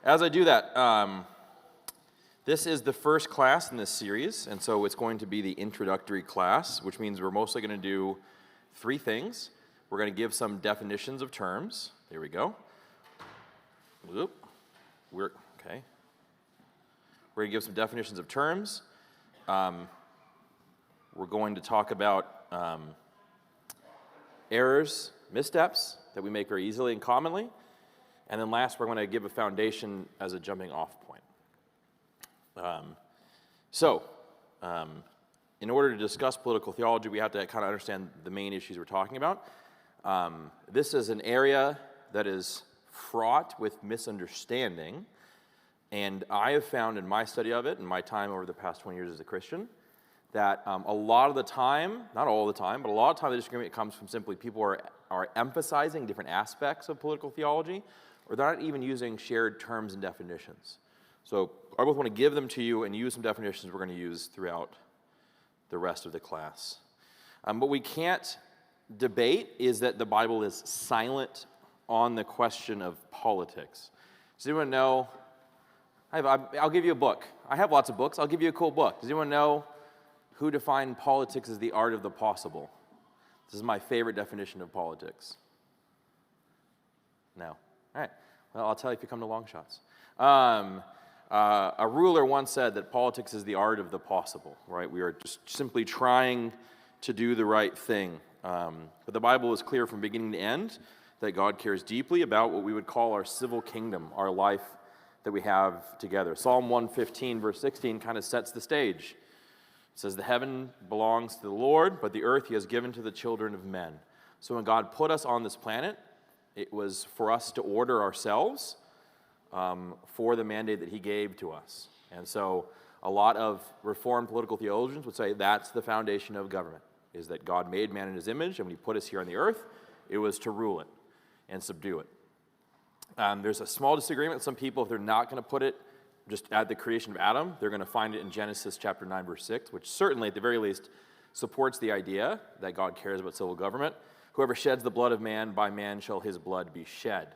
as I do that, this is the first class in this series, and so it's going to be the introductory class, which means we're mostly going to do three things. We're going to give some definitions of terms. There we go. Whoop. We're going to give some definitions of terms. We're going to talk about errors, missteps that we make very easily and commonly. And then last, we're going to give a foundation as a jumping off point. In order to discuss political theology, we have to kind of understand the main issues we're talking about. This is an area that is fraught with misunderstanding, and I have found in my study of it, in my time over the past 20 years as a Christian, that a lot of the time, not all the time, but a lot of time the disagreement comes from simply people are emphasizing different aspects of political theology, or they're not even using shared terms and definitions. So I both want to give them to you and use some definitions we're going to use throughout the rest of the class. What we can't debate is that the Bible is silent on the question of politics. Does anyone know? I'll give you a book. I have lots of books. I'll give you a cool book. Does anyone know who defined politics as the art of the possible? This is my favorite definition of politics. No. All right. Well, I'll tell you if you come to long shots. A ruler once said that politics is the art of the possible, right? We are just simply trying to do the right thing. But the Bible is clear from beginning to end that God cares deeply about what we would call our civil kingdom, our life that we have together. Psalm 115, verse 16, kind of sets the stage. It says, "The heaven belongs to the Lord, but the earth he has given to the children of men." So when God put us on this planet, it was for us to order ourselves for the mandate that he gave to us. And so a lot of Reformed political theologians would say that's the foundation of government, is that God made man in his image, and when he put us here on the earth, it was to rule it and subdue it. There's a small disagreement with some people. If they're not going to put it just at the creation of Adam, they're going to find it in Genesis chapter 9, verse 6, which certainly, at the very least, supports the idea that God cares about civil government. "Whoever sheds the blood of man, by man shall his blood be shed."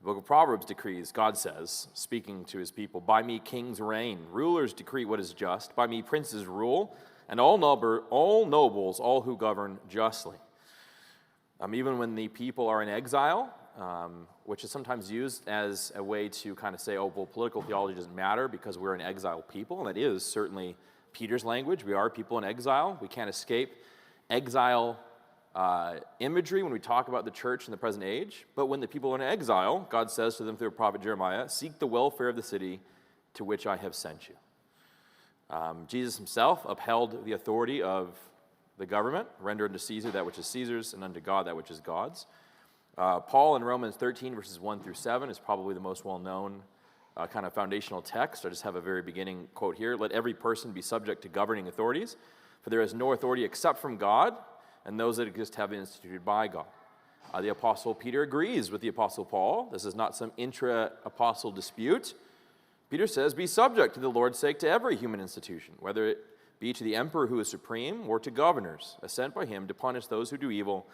The book of Proverbs decrees, God says, speaking to his people, "By me kings reign, rulers decree what is just, by me princes rule, and all nobles, all who govern justly." Even when the people are in exile, which is sometimes used as a way to kind of say, oh, well, political theology doesn't matter because we're an exiled people, and that is certainly Peter's language. We are people in exile. We can't escape exile imagery when we talk about the church in the present age. But when the people are in exile, God says to them through the prophet Jeremiah, "Seek the welfare of the city to which I have sent you." Jesus himself upheld the authority of the government, "Render unto Caesar that which is Caesar's, and unto God that which is God's." Paul in Romans 13, verses 1 through 7 is probably the most well-known kind of foundational text. I just have a very beginning quote here. "Let every person be subject to governing authorities, for there is no authority except from God, and those that exist have been instituted by God." The Apostle Peter agrees with the Apostle Paul. This is not some intra-apostle dispute. Peter says, "Be subject to the Lord's sake to every human institution, whether it be to the emperor who is supreme, or to governors, sent by him to punish those who do evil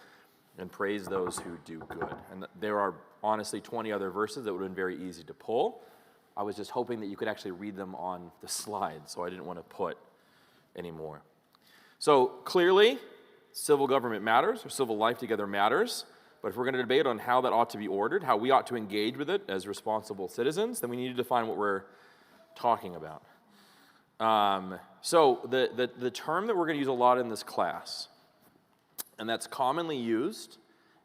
and praise those who do good." And there are honestly 20 other verses that would have been very easy to pull. I was just hoping that you could actually read them on the slide, so I didn't want to put any more. So clearly, civil government matters, or civil life together matters, but if we're going to debate on how that ought to be ordered, how we ought to engage with it as responsible citizens, then we need to define what we're talking about. So the term that we're going to use a lot in this class, and that's commonly used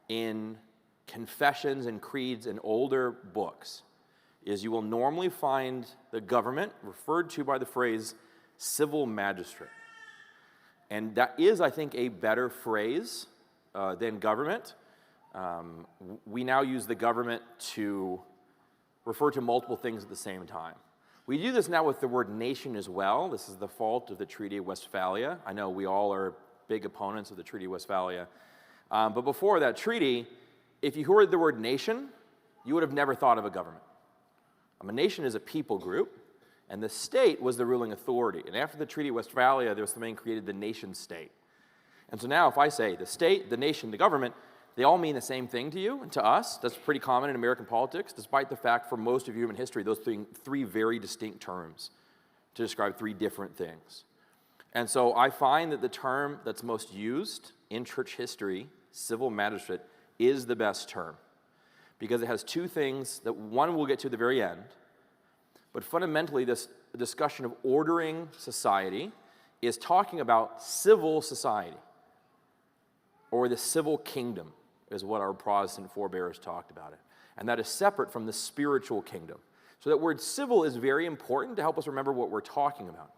in confessions and creeds in older books, is you will normally find the government referred to by the phrase civil magistrate. And that is, I think, a better phrase than government. We now use the government to refer to multiple things at the same time. We do this now with the word nation as well. This is the fault of the Treaty of Westphalia. I know we all are big opponents of the Treaty of Westphalia. But before that treaty, if you heard the word nation, you would have never thought of a government. A nation is a people group, and the state was the ruling authority. And after the Treaty of Westphalia, there was something created the nation state. And so now if I say the state, the nation, the government, they all mean the same thing to you and to us. That's pretty common in American politics, despite the fact for most of human history, those three very distinct terms to describe three different things. And so I find that the term that's most used in church history, civil magistrate, is the best term, because it has two things that one we'll get to at the very end, but fundamentally this discussion of ordering society is talking about civil society, or the civil kingdom is what our Protestant forebears talked about it. And that is separate from the spiritual kingdom. So that word civil is very important to help us remember what we're talking about,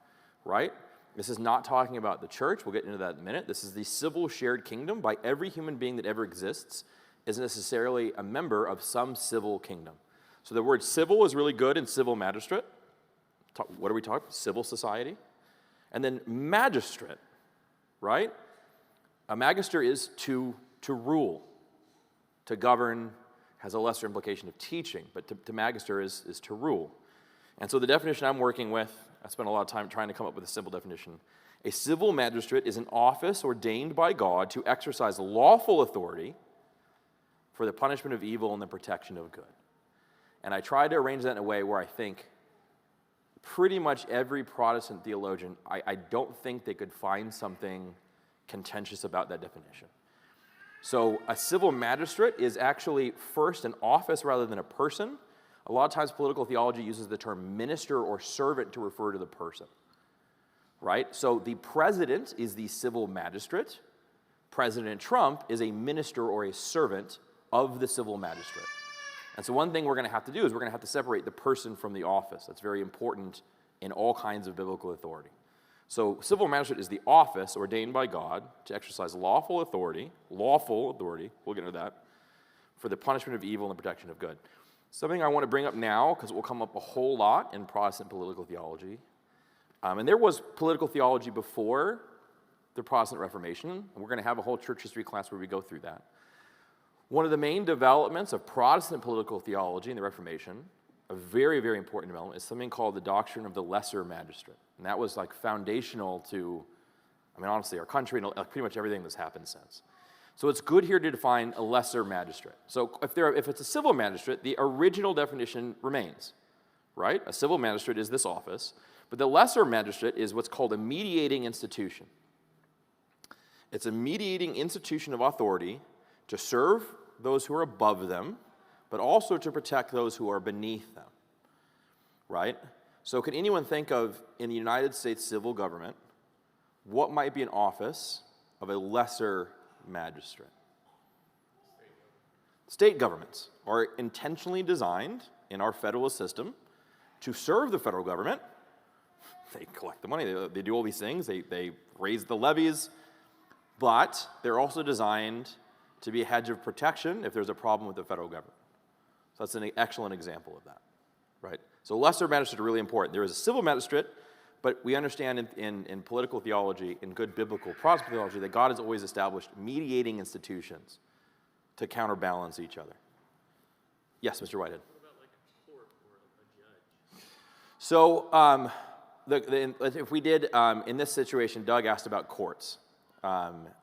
right? This is not talking about the church. We'll get into that in a minute. This is the civil shared kingdom. By every human being that ever exists is necessarily a member of some civil kingdom. So the word civil is really good in civil magistrate. What are we talking about? Civil society. And then magistrate, right? A magister is to rule, to govern, has a lesser implication of teaching, but to magister is to rule. And so the definition I'm working with, I spent a lot of time trying to come up with a simple definition. A civil magistrate is an office ordained by God to exercise lawful authority for the punishment of evil and the protection of good. And I tried to arrange that in a way where I think pretty much every Protestant theologian, I don't think they could find something contentious about that definition. So a civil magistrate is actually first an office rather than a person. A lot of times political theology uses the term minister or servant to refer to the person, right? So the president is the civil magistrate. President Trump is a minister or a servant of the civil magistrate. And so one thing we're going to have to do is we're going to have to separate the person from the office. That's very important in all kinds of biblical authority. So civil magistrate is the office ordained by God to exercise lawful authority, we'll get into that, for the punishment of evil and the protection of good. Something I want to bring up now, because it will come up a whole lot in Protestant political theology. And there was political theology before the Protestant Reformation, and we're going to have a whole church history class where we go through that. One of the main developments of Protestant political theology in the Reformation, a very, very important development, is something called the doctrine of the lesser magistrate. And that was like foundational to, honestly, our country and pretty much everything that's happened since. So it's good here to define a lesser magistrate. So if it's a civil magistrate, the original definition remains, right? A civil magistrate is this office, but the lesser magistrate is what's called a mediating institution. It's a mediating institution of authority to serve those who are above them, but also to protect those who are beneath them, right? So can anyone think of, in the United States civil government, what might be an office of a lesser magistrate? State governments are intentionally designed in our federalist system to serve the federal government. They collect the money, they do all these things, they raise the levies, but they're also designed to be a hedge of protection if there's a problem with the federal government. So that's an excellent example of that, right? So lesser magistrate are really important. There is a civil magistrate, but we understand in political theology, in good biblical Protestant theology, that God has always established mediating institutions to counterbalance each other. Yes, Mr. Whitehead. What about like a court or a judge? So if we did, in this situation, Doug asked about courts.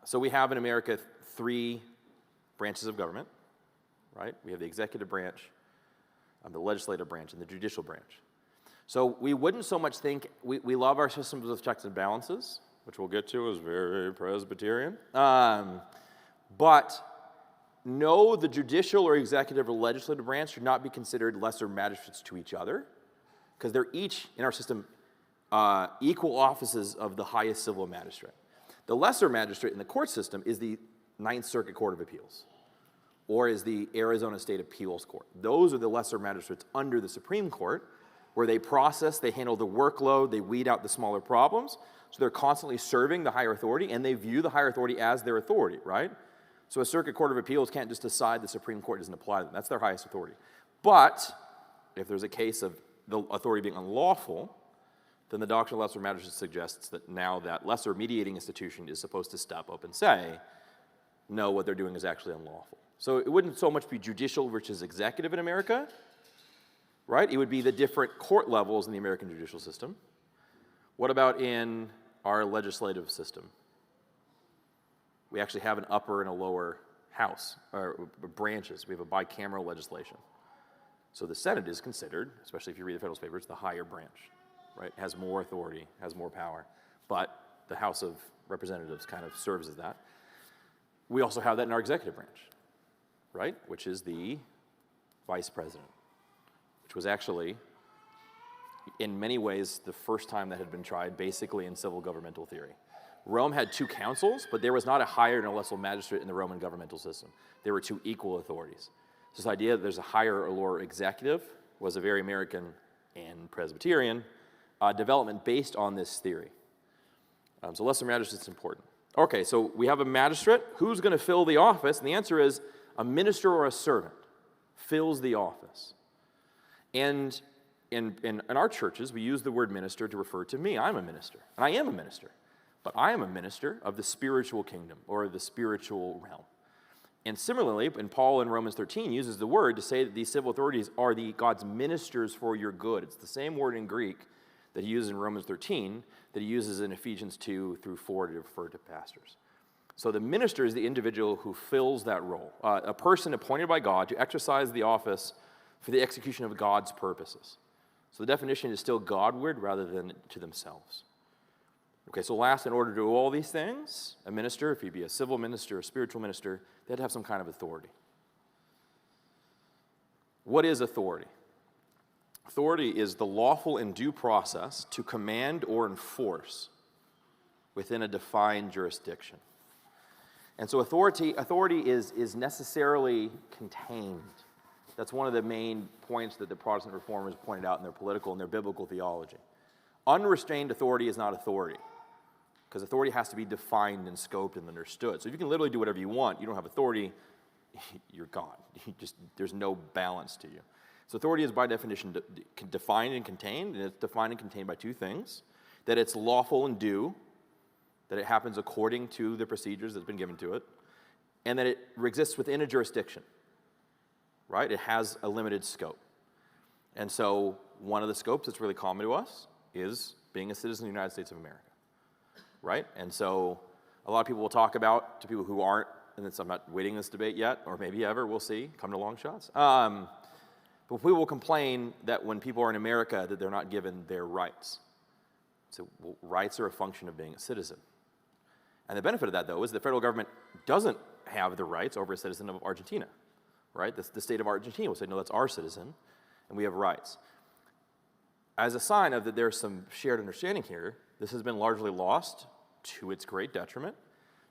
So we have in America 3 branches of government, right? We have the executive branch, the legislative branch, and the judicial branch. So we wouldn't so much think, we love our systems with checks and balances, which we'll get to as very Presbyterian. But no, the judicial or executive or legislative branch should not be considered lesser magistrates to each other, because they're each, in our system, equal offices of the highest civil magistrate. The lesser magistrate in the court system is the Ninth Circuit Court of Appeals, or is the Arizona State Appeals Court. Those are the lesser magistrates under the Supreme Court, where they process, they handle the workload, they weed out the smaller problems, so they're constantly serving the higher authority, and they view the higher authority as their authority, right? So a Circuit Court of Appeals can't just decide the Supreme Court doesn't apply to them. That's their highest authority. But if there's a case of the authority being unlawful, then the doctrine of lesser magistrate suggests that now that lesser mediating institution is supposed to step up and say, no, what they're doing is actually unlawful. So it wouldn't so much be judicial versus executive in America, right? It would be the different court levels in the American judicial system. What about in our legislative system? We actually have an upper and a lower house, or branches. We have a bicameral legislation. So the Senate is considered, especially if you read the Federalist Papers, the higher branch, right? Has more authority, has more power. But the House of Representatives kind of serves as that. We also have that in our executive branch, right? Which is the vice president, which was actually, in many ways, the first time that had been tried basically in civil governmental theory. Rome had two councils, but there was not a higher and a lesser magistrate in the Roman governmental system. There were two equal authorities. So this idea that there's a higher or lower executive was a very American and Presbyterian development based on this theory. So lesser magistrate's important. Okay, so we have a magistrate. Who's going to fill the office? And the answer is a minister or a servant fills the office. And in our churches, we use the word minister to refer to me. I'm a minister, and I am a minister. But I am a minister of the spiritual kingdom or the spiritual realm. And similarly, and Paul in Romans 13 uses the word to say that these civil authorities are God's ministers for your good. It's the same word in Greek that he uses in Romans 13 that he uses in Ephesians 2 through 4 to refer to pastors. So the minister is the individual who fills that role, a person appointed by God to exercise the office for the execution of God's purposes. So the definition is still Godward rather than to themselves. Okay, so last, in order to do all these things, a minister, if he be a civil minister, a spiritual minister, they had to have some kind of authority. What is authority? Authority is the lawful and due process to command or enforce within a defined jurisdiction. And so authority is necessarily contained. That's one of the main points that the Protestant reformers pointed out in their political and their biblical theology. Unrestrained authority is not authority, because authority has to be defined and scoped and understood. So if you can literally do whatever you want, you don't have authority, you're gone. There's no balance to you. So authority is by definition defined and contained, and it's defined and contained by two things: that it's lawful and due, that it happens according to the procedures that's been given to it, and that it exists within a jurisdiction, right? It has a limited scope. And so one of the scopes that's really common to us is being a citizen of the United States of America, right? And so a lot of people will talk about, to people who aren't, and I'm not waiting this debate yet, or maybe ever, we'll see, come to long shots. But we will complain that when people are in America that they're not given their rights. So rights are a function of being a citizen. And the benefit of that, though, is the federal government doesn't have the rights over a citizen of Argentina, right? The state of Argentina will say, no, that's our citizen, and we have rights. As a sign of that there's some shared understanding here, this has been largely lost to its great detriment,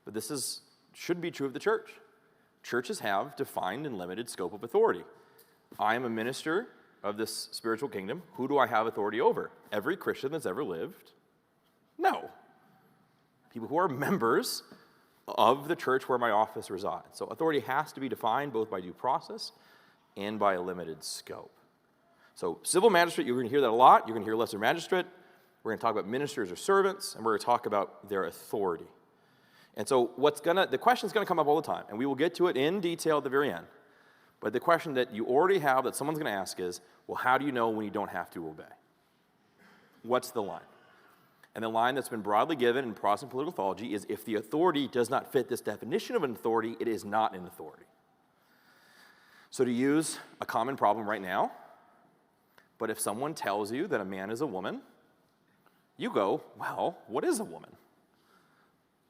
but this should be true of the church. Churches have defined and limited scope of authority. I am a minister of this spiritual kingdom. Who do I have authority over? Every Christian that's ever lived? No. People who are members of the church where my office resides. So authority has to be defined both by due process and by a limited scope. So civil magistrate, you're going to hear that a lot. You're going to hear lesser magistrate. We're going to talk about ministers or servants, and we're going to talk about their authority. And so the question's going to come up all the time, and we will get to it in detail at the very end. But the question that you already have that someone's going to ask is, well, how do you know when you don't have to obey? What's the line? And the line that's been broadly given in Protestant political theology is, if the authority does not fit this definition of an authority, it is not an authority. So to use a common problem right now, but if someone tells you that a man is a woman, you go, well, what is a woman?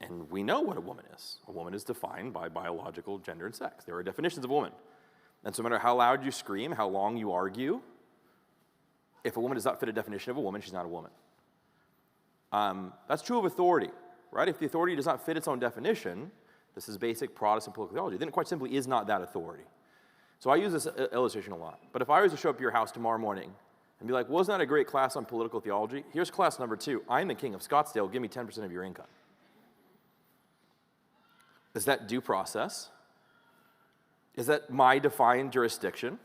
And we know what a woman is. A woman is defined by biological gender and sex. There are definitions of woman. And so no matter how loud you scream, how long you argue, if a woman does not fit a definition of a woman, she's not a woman. That's true of authority, right? If the authority does not fit its own definition, this is basic Protestant political theology, then it quite simply is not that authority. So I use this illustration a lot. But if I was to show up at your house tomorrow morning and be like, wasn't that a great class on political theology? Here's class number 2. I'm the king of Scottsdale. Give me 10% of your income. Is that due process? Is that my defined jurisdiction?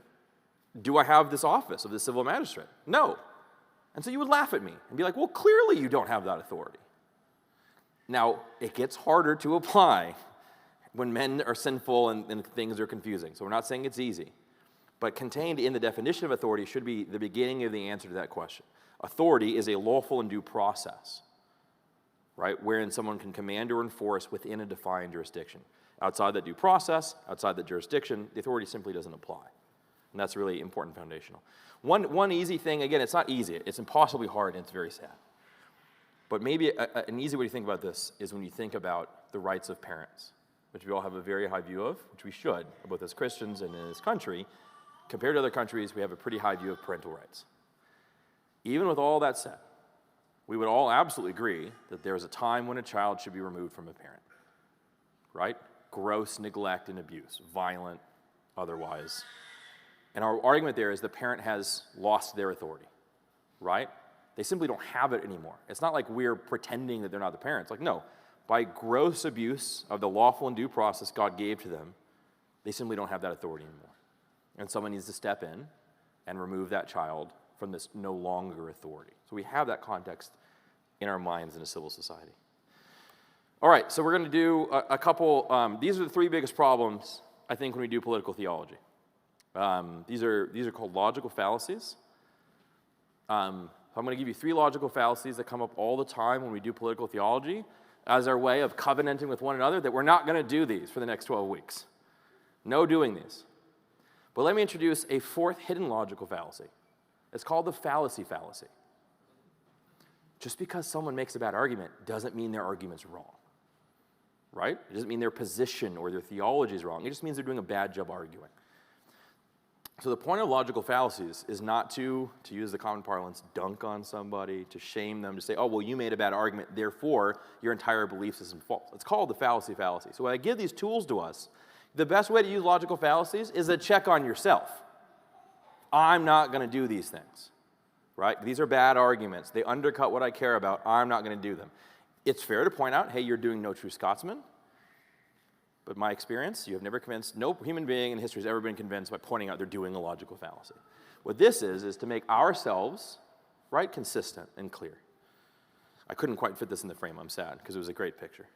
Do I have this office of the civil magistrate? No. And so you would laugh at me and be like, well, clearly you don't have that authority. Now, it gets harder to apply when men are sinful and things are confusing. So we're not saying it's easy. But contained in the definition of authority should be the beginning of the answer to that question. Authority is a lawful and due process, right, wherein someone can command or enforce within a defined jurisdiction. Outside that due process, outside that jurisdiction, the authority simply doesn't apply. And that's really important foundational. One easy thing, again, it's not easy. It's impossibly hard, and it's very sad. But maybe an easy way to think about this is when you think about the rights of parents, which we all have a very high view of, which we should, both as Christians and in this country. Compared to other countries, we have a pretty high view of parental rights. Even with all that said, we would all absolutely agree that there is a time when a child should be removed from a parent, right? Gross neglect and abuse, violent, otherwise. And our argument there is the parent has lost their authority, right? They simply don't have it anymore. It's not like we're pretending that they're not the parents. Like, no, by gross abuse of the lawful and due process God gave to them, they simply don't have that authority anymore. And someone needs to step in and remove that child from this no longer authority. So we have that context in our minds in a civil society. All right, so we're going to do a couple, these are the three biggest problems, I think, when we do political theology. These are called logical fallacies. I'm going to give you three logical fallacies that come up all the time when we do political theology as our way of covenanting with one another that we're not going to do these for the next 12 weeks. No doing these. But let me introduce a fourth hidden logical fallacy. It's called the fallacy fallacy. Just because someone makes a bad argument doesn't mean their argument's wrong, right? It doesn't mean their position or their theology is wrong. It just means they're doing a bad job arguing. So the point of logical fallacies is not to use the common parlance, dunk on somebody, to shame them, to say, oh, well, you made a bad argument, therefore your entire belief system is false. It's called the fallacy fallacy. So when I give these tools to us, the best way to use logical fallacies is a check on yourself. I'm not going to do these things, right? These are bad arguments. They undercut what I care about. I'm not going to do them. It's fair to point out, hey, you're doing no true Scotsman. But my experience, you have never convinced, no human being in history has ever been convinced by pointing out they're doing a logical fallacy. What this is to make ourselves, right, consistent and clear. I couldn't quite fit this in the frame, I'm sad, because it was a great picture.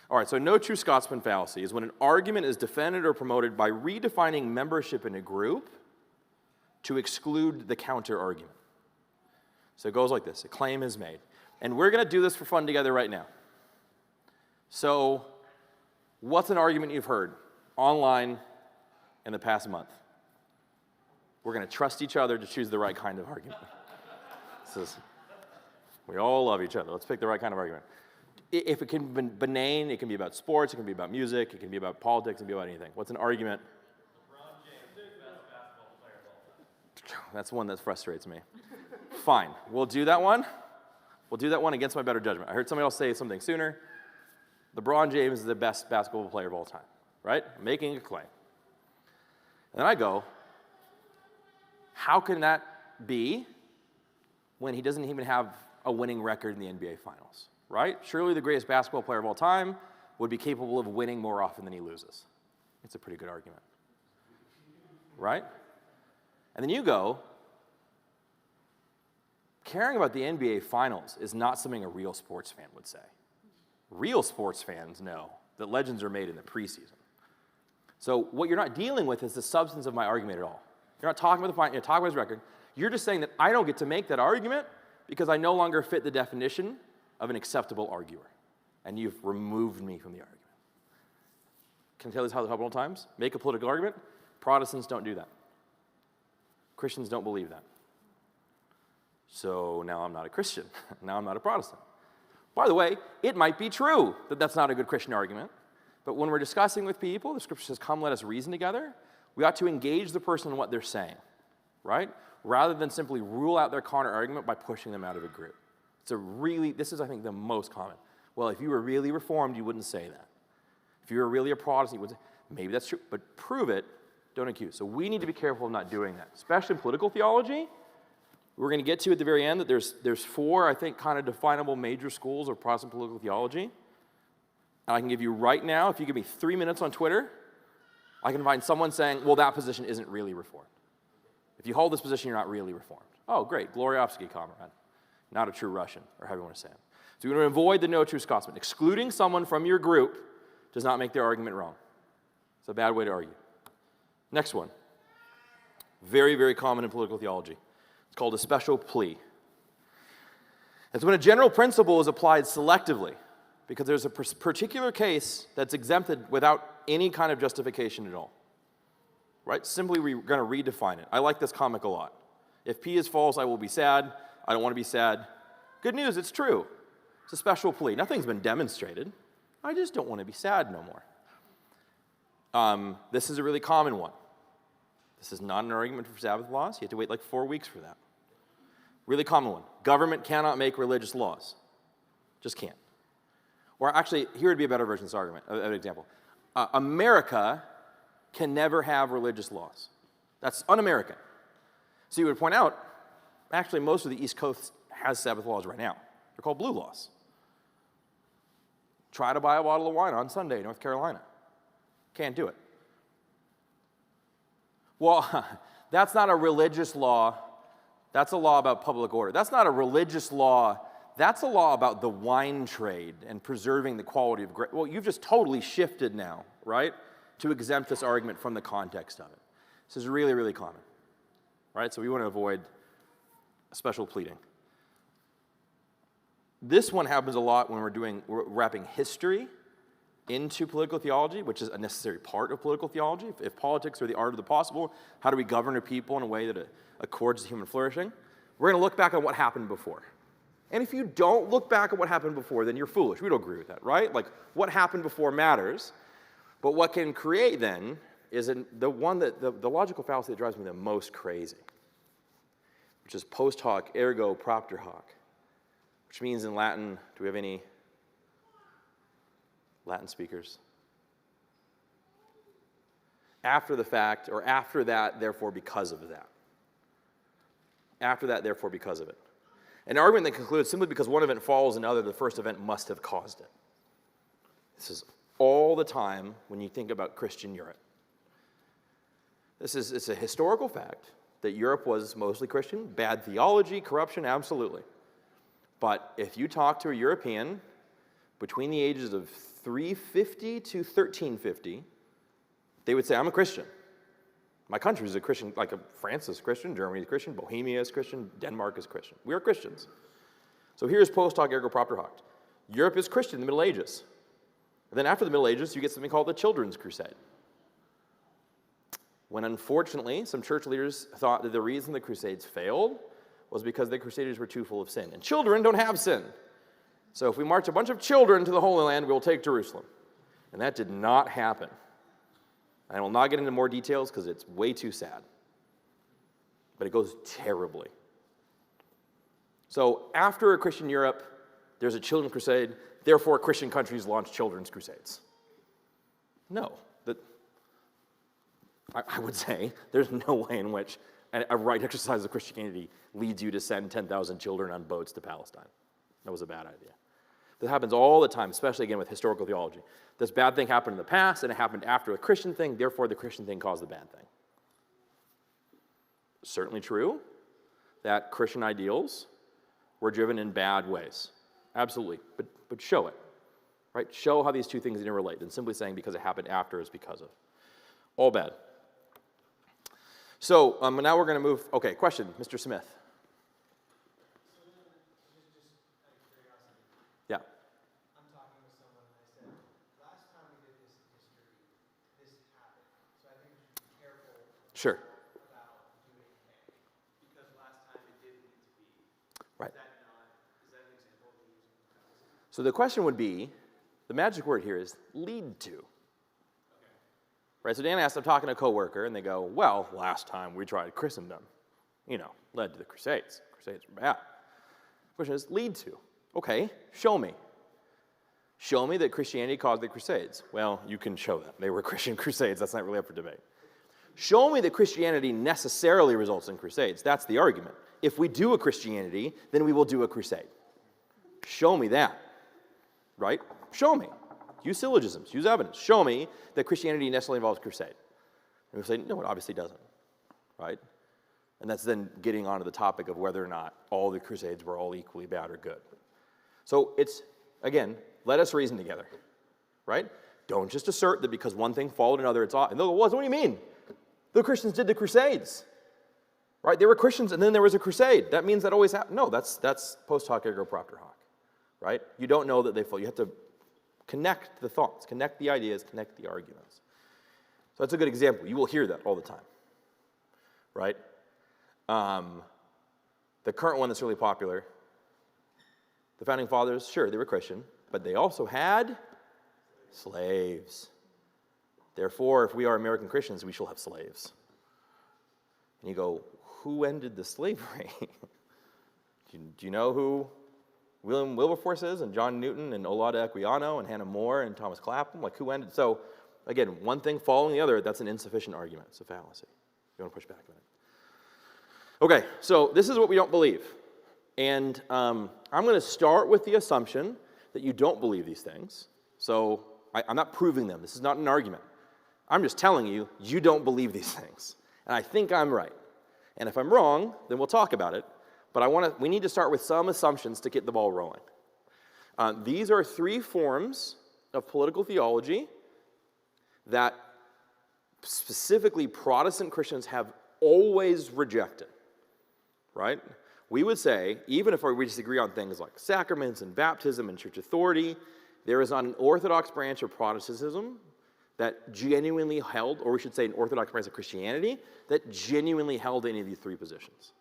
All right, so no true Scotsman fallacy is when an argument is defended or promoted by redefining membership in a group to exclude the counter argument. So it goes like this, a claim is made. And we're going to do this for fun together right now. So what's an argument you've heard online in the past month? We're going to trust each other to choose the right kind of argument. We all love each other. Let's pick the right kind of argument. If it can be benign, it can be about sports, it can be about music, it can be about politics, it can be about anything. What's an argument? LeBron James, best basketball player of all time. That's one that frustrates me. Fine, we'll do that one. We'll do that one against my better judgment. I heard somebody else say something sooner. LeBron James is the best basketball player of all time, right? Making a claim. And then I go, how can that be when he doesn't even have a winning record in the NBA Finals, right? Surely the greatest basketball player of all time would be capable of winning more often than he loses. It's a pretty good argument, right? And then you go, caring about the NBA Finals is not something a real sports fan would say. Real sports fans know that legends are made in the preseason. So what you're not dealing with is the substance of my argument at all. You're not talking about the final, you're talking about his record. You're just saying that I don't get to make that argument because I no longer fit the definition of an acceptable arguer. And you've removed me from the argument. Can I tell you how a couple of times? Make a political argument. Protestants don't do that. Christians don't believe that. So now I'm not a Christian. Now I'm not a Protestant. By the way, it might be true that that's not a good Christian argument, but when we're discussing with people, the scripture says, come, let us reason together. We ought to engage the person in what they're saying, right? Rather than simply rule out their counter argument by pushing them out of a group. This is, I think, the most common. Well, if you were really Reformed, you wouldn't say that. If you were really a Protestant, you wouldn't say, maybe that's true, but prove it, don't accuse. So we need to be careful of not doing that, especially in political theology. We're going to get to at the very end that there's four, I think, kind of definable major schools of Protestant political theology. And I can give you right now, if you give me 3 minutes on Twitter, I can find someone saying, well, that position isn't really Reformed. If you hold this position, you're not really Reformed. Oh, great, Gloriovsky, comrade. Not a true Russian, or however you want to say it. So you're going to avoid the no true Scotsman. Excluding someone from your group does not make their argument wrong. It's a bad way to argue. Next one. Very, very common in political theology. It's called a special plea. It's when a general principle is applied selectively because there's a particular case that's exempted without any kind of justification at all. Right? Simply, we're going to redefine it. I like this comic a lot. If P is false, I will be sad. I don't want to be sad. Good news, it's true. It's a special plea. Nothing's been demonstrated. I just don't want to be sad no more. This is a really common one. This is not an argument for Sabbath laws. You have to wait like 4 weeks for that. Really common one. Government cannot make religious laws. Just can't. Or actually, here would be a better version of this argument, an example. America can never have religious laws. That's un-American. So you would point out, actually, most of the East Coast has Sabbath laws right now. They're called blue laws. Try to buy a bottle of wine on Sunday in North Carolina. Can't do it. Well, that's not a religious law. That's a law about public order. That's not a religious law. That's a law about the wine trade and preserving the quality of grape. Well, you've just totally shifted now, right, to exempt this argument from the context of it. This is really, really common, right? So we want to avoid special pleading. This one happens a lot when we're wrapping history into political theology, which is a necessary part of political theology. If politics are the art of the possible, how do we govern a people in a way that accords to human flourishing? We're going to look back on what happened before. And if you don't look back at what happened before, then you're foolish. We don't agree with that, right? Like, what happened before matters. But what can create then is the logical fallacy that drives me the most crazy, which is post hoc ergo propter hoc, which means in Latin, do we have any Latin speakers? After the fact, or after that, therefore because of that. After that, therefore because of it. An argument that concludes simply because one event follows another, the first event must have caused it. This is all the time when you think about Christian Europe. It's a historical fact that Europe was mostly Christian. Bad theology, corruption, absolutely. But if you talk to a European between the ages of 350 to 1350, they would say, I'm a Christian. My country is a Christian, like France is Christian, Germany is Christian, Bohemia is Christian, Denmark is Christian. We are Christians. So here's post hoc ergo propter hoc. Europe is Christian in the Middle Ages. And then after the Middle Ages, you get something called the Children's Crusade. When unfortunately, some church leaders thought that the reason the Crusades failed was because the Crusaders were too full of sin. And children don't have sin. So if we march a bunch of children to the Holy Land, we'll take Jerusalem. And that did not happen. I will not get into more details because it's way too sad. But it goes terribly. So after a Christian Europe, there's a Children's Crusade, therefore Christian countries launch Children's Crusades. No. I would say there's no way in which a right exercise of Christianity leads you to send 10,000 children on boats to Palestine. That was a bad idea. That happens all the time, especially, again, with historical theology. This bad thing happened in the past, and it happened after a Christian thing, therefore the Christian thing caused the bad thing. Certainly true that Christian ideals were driven in bad ways. Absolutely. But show it, right? Show how these two things interrelate, than simply saying because it happened after is because of. All bad. So now we're going to move. Okay, question, Mr. Smith. Yeah. I'm talking with someone and I said, last time we did this in history, this happened. So I think we should be careful Sure. about doing K. Because last time it did need to be. Right. Is that an example of using? So the question would be, the magic word here is lead to. Right, so Dan asked, I'm talking to a coworker, and they go, well, last time we tried Christendom, led to the Crusades. Crusades were bad. The question is, lead to. Okay, show me. Show me that Christianity caused the Crusades. Well, you can show that. They were Christian Crusades. That's not really up for debate. Show me that Christianity necessarily results in Crusades. That's the argument. If we do a Christianity, then we will do a Crusade. Show me that. Right? Show me. Use syllogisms, use evidence. Show me that Christianity necessarily involves crusade. And we say, no, it obviously doesn't, right? And that's then getting onto the topic of whether or not all the crusades were all equally bad or good. So it's, again, let us reason together, right? Don't just assert that because one thing followed another, it's all, and they'll go, what do you mean? The Christians did the crusades, right? They were Christians and then there was a crusade. That means that always happened. No, that's post hoc ergo propter hoc, right? You don't know that they fall. You have to Connect the thoughts, connect the ideas, connect the arguments. So that's a good example. You will hear that all the time, right? The current one that's really popular, the Founding Fathers, sure, they were Christian, but they also had slaves. Therefore, if we are American Christians, we shall have slaves. And you go, who ended the slavery? Do you know who William Wilberforce is, and John Newton, and Olaudah Equiano, and Hannah More, and Thomas Clapham? Like, who ended? So, again, one thing following the other, that's an insufficient argument. It's a fallacy. You want to push back a minute? Okay, so this is what we don't believe. And I'm going to start with the assumption that you don't believe these things. So I'm not proving them. This is not an argument. I'm just telling you, you don't believe these things. And I think I'm right. And if I'm wrong, then we'll talk about it. But we need to start with some assumptions to get the ball rolling. These are three forms of political theology that specifically Protestant Christians have always rejected, right? We would say, even if we disagree on things like sacraments and baptism and church authority, there is not an orthodox branch of Protestantism that genuinely held, or we should say an orthodox branch of Christianity, that genuinely held any of these three positions.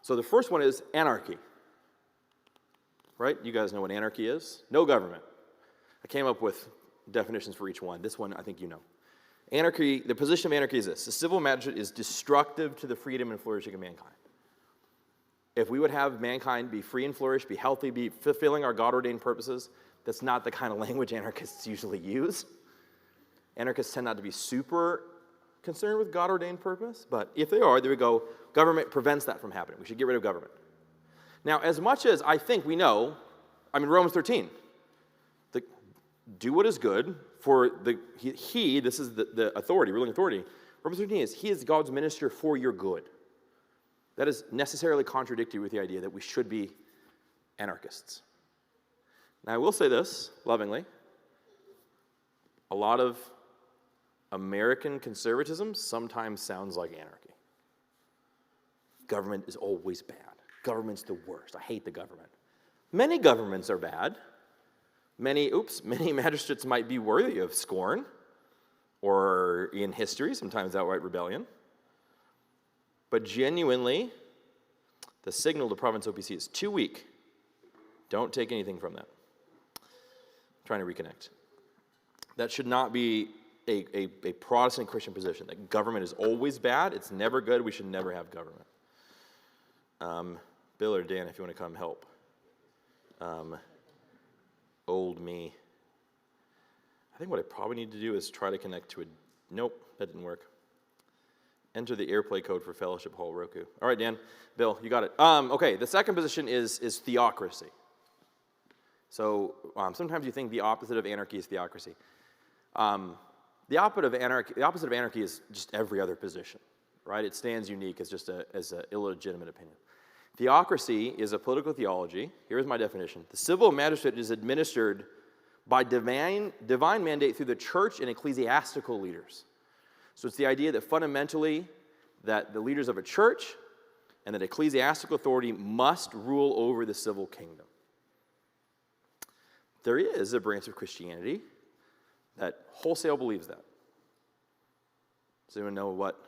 So the first one is anarchy, right? You guys know what anarchy is. No government. I came up with definitions for each one. This one, I think you know. Anarchy, the position of anarchy is this: the civil magistrate is destructive to the freedom and flourishing of mankind. If we would have mankind be free and flourish, be healthy, be fulfilling our God-ordained purposes, that's not the kind of language anarchists usually use. Anarchists tend not to be super concerned with God-ordained purpose, but if they are, they would go, government prevents that from happening. We should get rid of government. Now, as much as I think we know, Romans 13, do what is good for this is the authority, ruling authority. Romans 13 is, he is God's minister for your good. That is necessarily contradictory with the idea that we should be anarchists. Now, I will say this, lovingly. A lot of American conservatism sometimes sounds like anarchy. Government is always bad. Government's the worst. I hate the government. Many governments are bad. Many magistrates might be worthy of scorn, or in history, sometimes outright rebellion. But genuinely, the signal to Providence OPC is too weak. Don't take anything from that. I'm trying to reconnect. That should not be a Protestant Christian position, that government is always bad, it's never good, we should never have government. Bill or Dan, if you want to come help. Old me. I think what I probably need to do is try to connect to nope, that didn't work. Enter the AirPlay code for Fellowship Hall Roku. All right, Dan, Bill, you got it. Okay, the second position is theocracy. So sometimes you think the opposite of anarchy is theocracy. The opposite of anarchy is just every other position, right? It stands unique as just as an illegitimate opinion. Theocracy is a political theology. Here's my definition. The civil magistrate is administered by divine mandate through the church and ecclesiastical leaders. So it's the idea that fundamentally that the leaders of a church and that ecclesiastical authority must rule over the civil kingdom. There is a branch of Christianity that wholesale believes that. Does anyone know what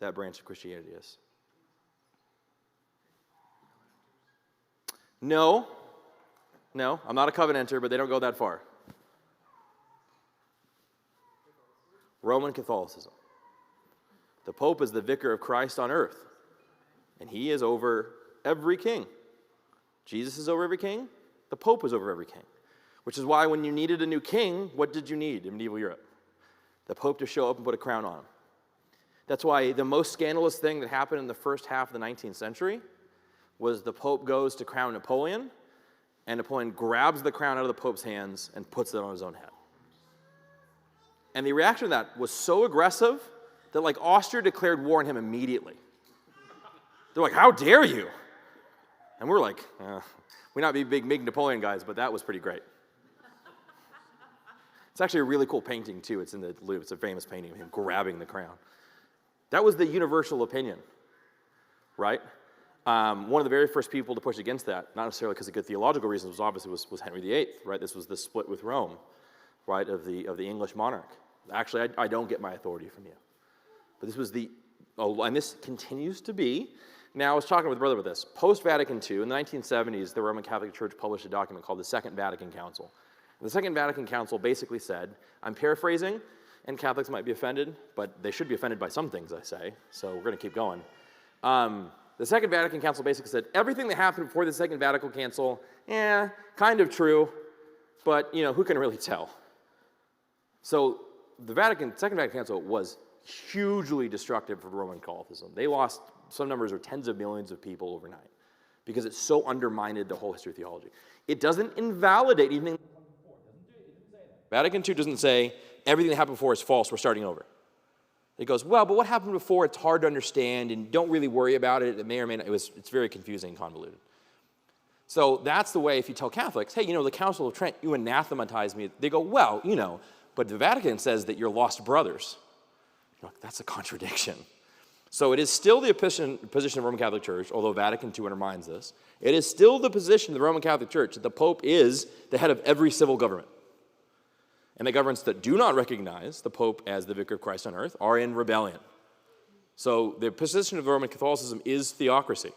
that branch of Christianity is? No, I'm not a covenanter, but they don't go that far. Roman Catholicism. The Pope is the vicar of Christ on earth, and he is over every king. Jesus is over every king. The Pope is over every king. Which is why when you needed a new king, what did you need in medieval Europe? The Pope to show up and put a crown on him. That's why the most scandalous thing that happened in the first half of the 19th century was the Pope goes to crown Napoleon, and Napoleon grabs the crown out of the Pope's hands and puts it on his own head. And the reaction to that was so aggressive that Austria declared war on him immediately. They're like, how dare you? And we're like, we not be big Napoleon guys, but that was pretty great. It's actually a really cool painting, too. It's in the Louvre. It's a famous painting of him grabbing the crown. That was the universal opinion, right? One of the very first people to push against that, not necessarily because of good theological reasons, was Henry VIII, right? This was the split with Rome, right, of the English monarch. Actually, I don't get my authority from you. But this was and this continues to be. Now, I was talking with a brother about this. Post-Vatican II, in the 1970s, the Roman Catholic Church published a document called the Second Vatican Council. And the Second Vatican Council basically said, I'm paraphrasing, and Catholics might be offended, but they should be offended by some things I say, so we're going to keep going. The Second Vatican Council basically said, everything that happened before the Second Vatican Council, kind of true, but, who can really tell? So the Second Vatican Council was hugely destructive for Roman Catholicism. They lost, some numbers are tens of millions of people overnight because it so undermined the whole history of theology. It doesn't invalidate anything. Vatican II doesn't say everything that happened before is false, we're starting over. It goes, well, but what happened before, it's hard to understand, and don't really worry about it. It may or may not, it's very confusing and convoluted. So that's the way, if you tell Catholics, hey, the Council of Trent, you anathematize me. They go, well, but the Vatican says that you're lost brothers. You're like, that's a contradiction. So it is still the position of the Roman Catholic Church, although Vatican II undermines this. It is still the position of the Roman Catholic Church that the Pope is the head of every civil government. And the governments that do not recognize the Pope as the vicar of Christ on earth are in rebellion. So the position of Roman Catholicism is theocracy,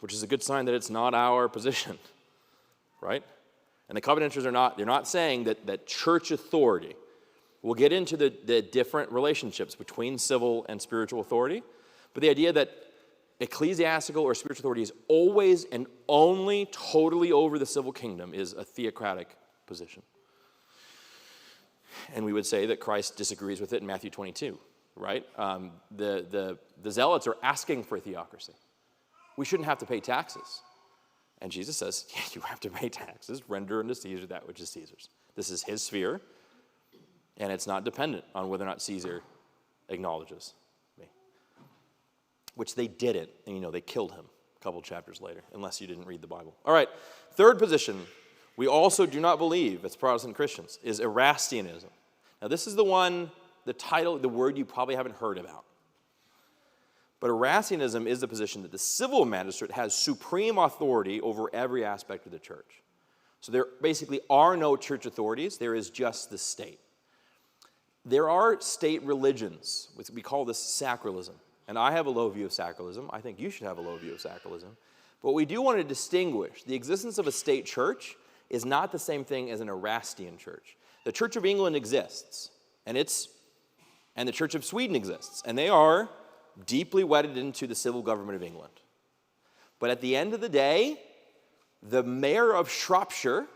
which is a good sign that it's not our position, right? And the Covenanters they're not saying that church authority. We'll get into the different relationships between civil and spiritual authority, but the idea that ecclesiastical or spiritual authority is always and only totally over the civil kingdom is a theocratic position. And we would say that Christ disagrees with it in Matthew 22, right? The zealots are asking for theocracy. We shouldn't have to pay taxes. And Jesus says, yeah, you have to pay taxes. Render unto Caesar that which is Caesar's. This is his sphere, and it's not dependent on whether or not Caesar acknowledges me. Which they didn't, and they killed him a couple chapters later, unless you didn't read the Bible. All right, third position, we also do not believe, as Protestant Christians, is Erastianism. Now this is the word you probably haven't heard about. But Erastianism is the position that the civil magistrate has supreme authority over every aspect of the church. So there basically are no church authorities, there is just the state. There are state religions, we call this sacralism. And I have a low view of sacralism. I think you should have a low view of sacralism. But we do want to distinguish. The existence of a state church is not the same thing as an Erastian church. The Church of England exists, and the Church of Sweden exists, and they are deeply wedded into the civil government of England. But at the end of the day, the mayor of Shropshire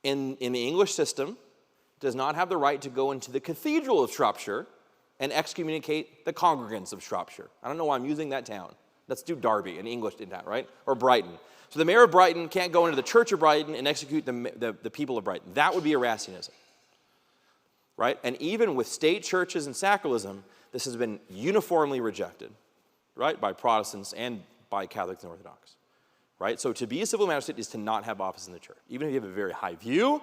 in the English system does not have the right to go into the Cathedral of Shropshire and excommunicate the congregants of Shropshire. I don't know why I'm using that town. Let's do Derby in English in that, right? Or Brighton. So the mayor of Brighton can't go into the Church of Brighton and execute the people of Brighton. That would be Erastianism, right? And even with state churches and sacralism, this has been uniformly rejected, right, by Protestants and by Catholics and Orthodox, right? So to be a civil magistrate is to not have office in the church. Even if you have a very high view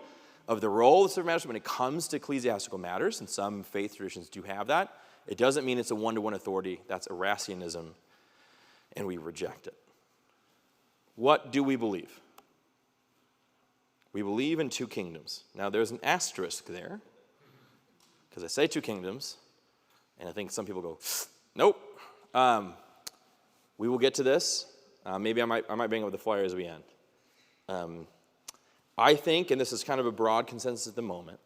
of the role of the civil magistrate when it comes to ecclesiastical matters, and some faith traditions do have that, it doesn't mean it's a one-to-one authority. That's Erastianism, and we reject it. What do we believe? We believe in two kingdoms. Now, there's an asterisk there, because I say two kingdoms, and I think some people go, nope. We will get to this. Maybe I might bring up the flyer as we end. I think, and this is kind of a broad consensus at the moment,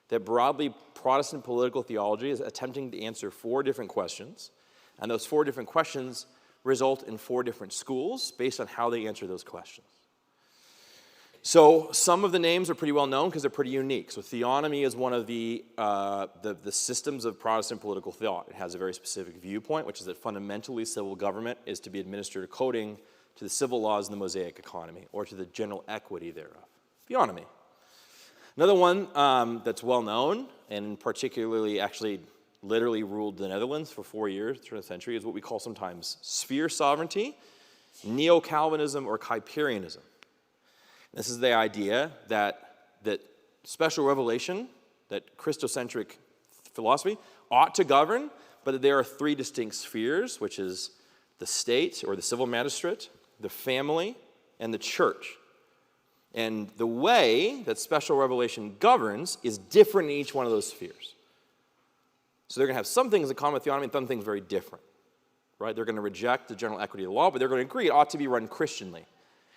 that broadly Protestant political theology is attempting to answer 4 different questions, and those 4 different questions result in 4 different schools based on how they answer those questions. So some of the names are pretty well known because they're pretty unique. So theonomy is one of the systems of Protestant political thought. It has a very specific viewpoint, which is that fundamentally civil government is to be administered according to the civil laws in the Mosaic economy, or to the general equity thereof. Theonomy. Another one that's well known, and particularly actually literally ruled the Netherlands for 4 years, through the century, is what we call sometimes sphere sovereignty, neo-Calvinism, or Kuyperianism. This is the idea that special revelation, that Christocentric philosophy, ought to govern, but that there are 3 distinct spheres, which is the state or the civil magistrate, the family, and the church. And the way that special revelation governs is different in each one of those spheres. So they're going to have some things in common with theonomy and some things very different. Right? They're going to reject the general equity of the law, but they're going to agree it ought to be run Christianly.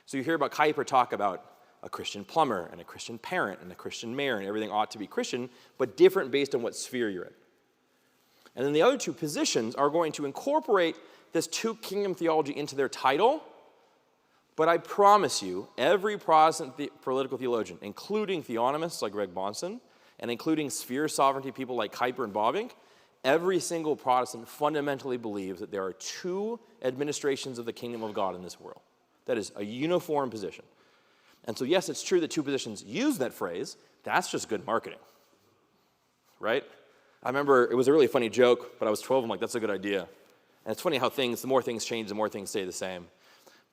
So you hear about Kuyper talk about a Christian plumber and a Christian parent and a Christian mayor, and everything ought to be Christian, but different based on what sphere you're in. And then the other two positions are going to incorporate this two-kingdom theology into their title, but I promise you, every Protestant political theologian, including theonomists like Greg Bahnsen, and including sphere sovereignty people like Kuyper and Bavinck, every single Protestant fundamentally believes that there are two administrations of the kingdom of God in this world. That is a uniform position. And so yes, it's true that two positions use that phrase. That's just good marketing, right? I remember it was a really funny joke, but I was 12, I'm like, that's a good idea. And it's funny how the more things change, the more things stay the same.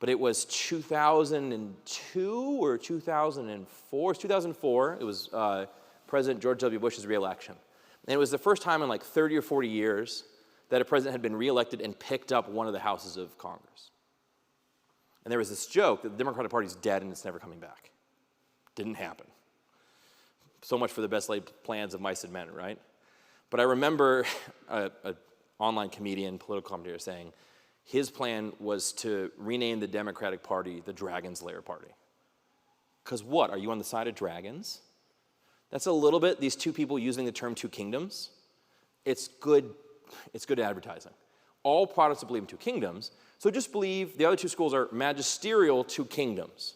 But it was 2002 or 2004. It was 2004. It was President George W. Bush's reelection. And it was the first time in like 30 or 40 years that a president had been reelected and picked up one of the houses of Congress. And there was this joke that the Democratic Party's dead and it's never coming back. Didn't happen. So much for the best laid plans of mice and men, right? But I remember an online comedian, political commentator, saying his plan was to rename the Democratic Party the Dragon's Lair Party. Because what? Are you on the side of dragons? That's a little bit these two people using the term two kingdoms. It's good advertising. All Protestants believe in two kingdoms, so just believe the other two schools are magisterial two kingdoms,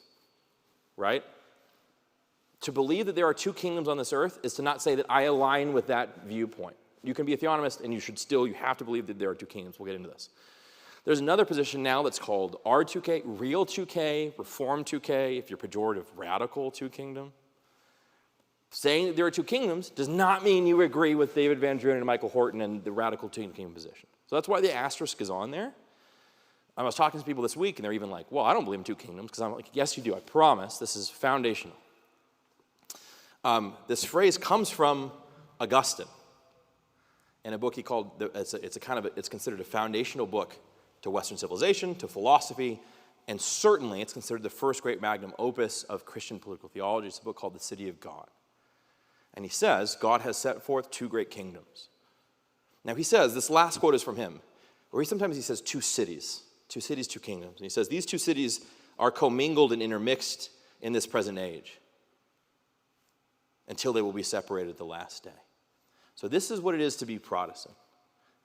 right? To believe that there are two kingdoms on this earth is to not say that I align with that viewpoint. You can be a theonomist and you have to believe that there are two kingdoms. We'll get into this. There's another position now that's called R2K, real 2K, reform 2K, if you're pejorative, radical two kingdom. Saying that there are two kingdoms does not mean you agree with David Van Drunen and Michael Horton and the radical two kingdom position. So that's why the asterisk is on there. I was talking to people this week and they're even like, well, I don't believe in two kingdoms, because I'm like, yes, you do, I promise. This is foundational. This phrase comes from Augustine in a book he called, it's considered a foundational book to Western civilization, to philosophy, and certainly it's considered the first great magnum opus of Christian political theology. It's a book called The City of God. And he says, God has set forth two great kingdoms. Now he says, this last quote is from him, or sometimes he says two cities, two kingdoms. And he says, these two cities are commingled and intermixed in this present age until they will be separated at the last day. So this is what it is to be Protestant,